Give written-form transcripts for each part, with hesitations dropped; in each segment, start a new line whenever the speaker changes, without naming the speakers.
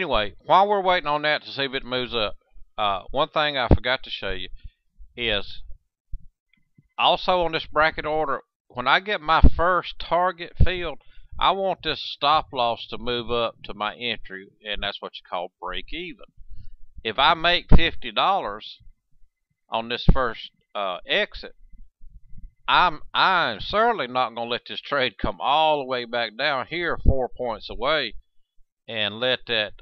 anyway, while we're waiting on that to see if it moves up, one thing I forgot to show you is also on this bracket order, when I get my first target filled, I want this stop loss to move up to my entry, and that's what you call break even. If I make $50 on this first exit, I'm certainly not going to let this trade come all the way back down here 4 points away and let that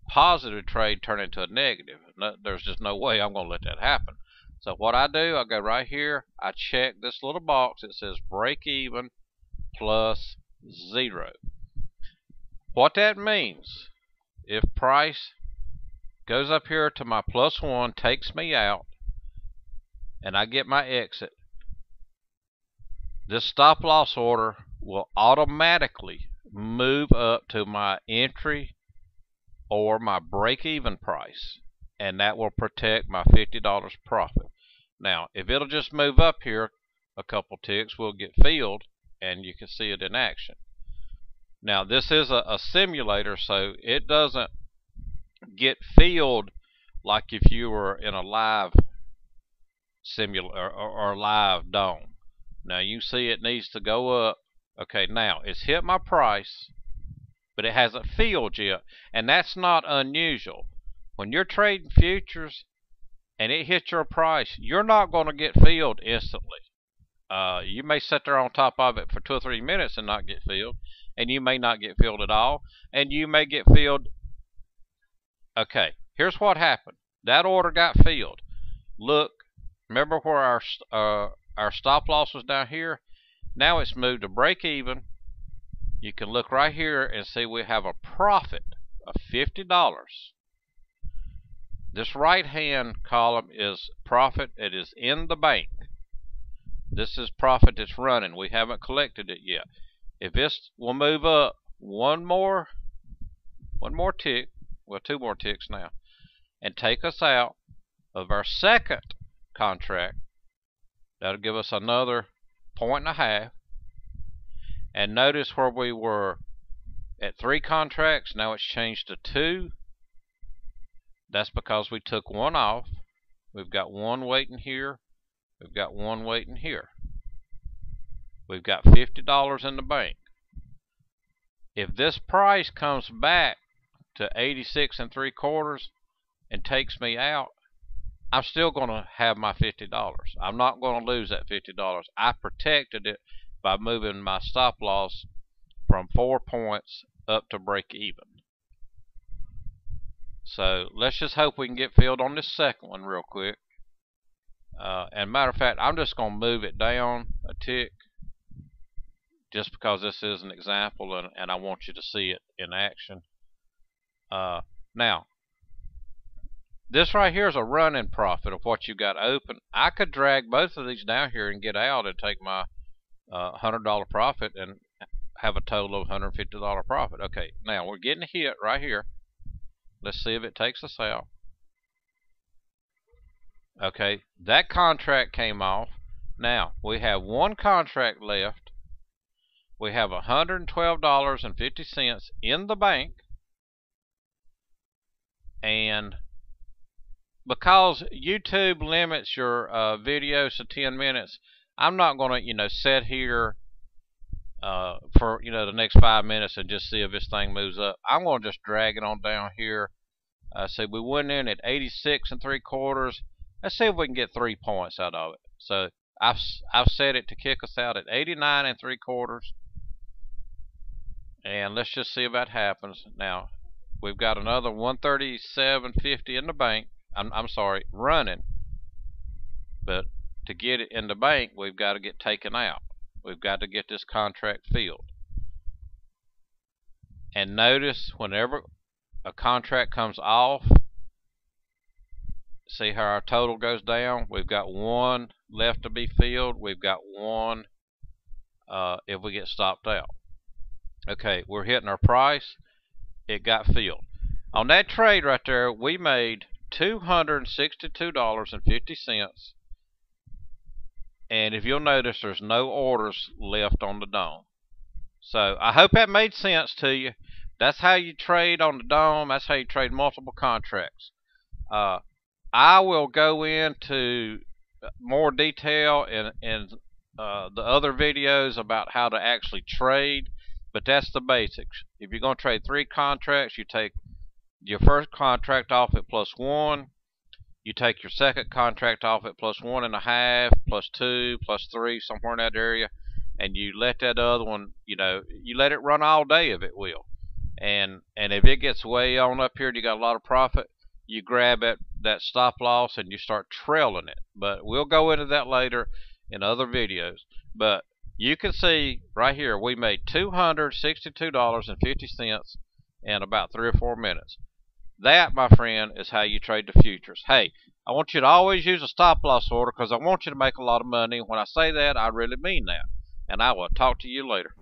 positive trade turn into a negative. No, there's just no way I'm going to let that happen. So what I do, I go right here, I check this little box. It says break even plus 0. What that means, if price goes up here to my +1, takes me out, and I get my exit, this stop loss order will automatically move up to my entry or my break-even price, and that will protect my $50 profit. Now, if it'll just move up here a couple ticks, we'll get filled, and you can see it in action. Now, this is a simulator, so it doesn't get filled like if you were in a live simulator or live dome. Now, you see it needs to go up. Okay, now it's hit my price, but it hasn't filled yet, and that's not unusual. When you're trading futures and it hits your price, you're not going to get filled instantly. You may sit there on top of it for 2 or 3 minutes and not get filled, and you may not get filled at all, and you may get filled. Okay, here's what happened. That order got filled. Look, remember where our stop loss was down here? Now it's moved to break even. You can look right here and see we have a profit of $50. This right hand column is profit. It is in the bank. This is profit that's running. We haven't collected it yet. If this will move up one more tick, well, 2 more ticks now, and take us out of our second contract, that'll give us another 1.5. And notice where we were at 3 contracts, now it's changed to 2. That's because we took one off. We've got one waiting here. We've got one waiting here. We've got $50 in the bank. If this price comes back to 86 3/4 and takes me out, I'm still going to have my $50. I'm not going to lose that $50. I protected it by moving my stop loss from 4 points up to break even. So let's just hope we can get filled on this second one real quick. And matter of fact, I'm just going to move it down a tick just because this is an example, and I want you to see it in action. Now, this right here is a running profit of what you got open. I could drag both of these down here and get out and take my $100 profit and have a total of $150 profit. Okay, now we're getting hit right here. Let's see if it takes us out. Okay, that contract came off. Now we have one contract left. We have $112.50 in the bank, and because YouTube limits your videos to 10 minutes, I'm not going to sit here for the next 5 minutes and just see if this thing moves up. I'm going to just drag it on down here. See, we went in at 86 3/4. Let's see if we can get 3 points out of it. So I've set it to kick us out at 89 3/4, and let's just see if that happens. Now we've got another 137.50 in the bank. I'm sorry, running. But to get it in the bank, we've got to get taken out. We've got to get this contract filled. And notice whenever a contract comes off, see how our total goes down? We've got one left to be filled. We've got one if we get stopped out. Okay, we're hitting our price. It got filled. On that trade right there, we made $262.50. And if you'll notice, there's no orders left on the dome. So I hope that made sense to you. That's how you trade on the Dome. That's how you trade multiple contracts. Uh, I will go into more detail in the other videos about how to actually trade, but that's the basics. If you're going to trade 3 contracts, you take your first contract off at +1. You take your second contract off at +1.5, +2, +3, somewhere in that area, and you let that other one, you let it run all day if it will. And if it gets way on up here and you got a lot of profit, you grab that stop loss and you start trailing it. But we'll go into that later in other videos. But you can see right here we made $262.50 in about 3 or 4 minutes. That, my friend, is how you trade the futures. Hey, I want you to always use a stop loss order because I want you to make a lot of money. When I say that, I really mean that. And I will talk to you later.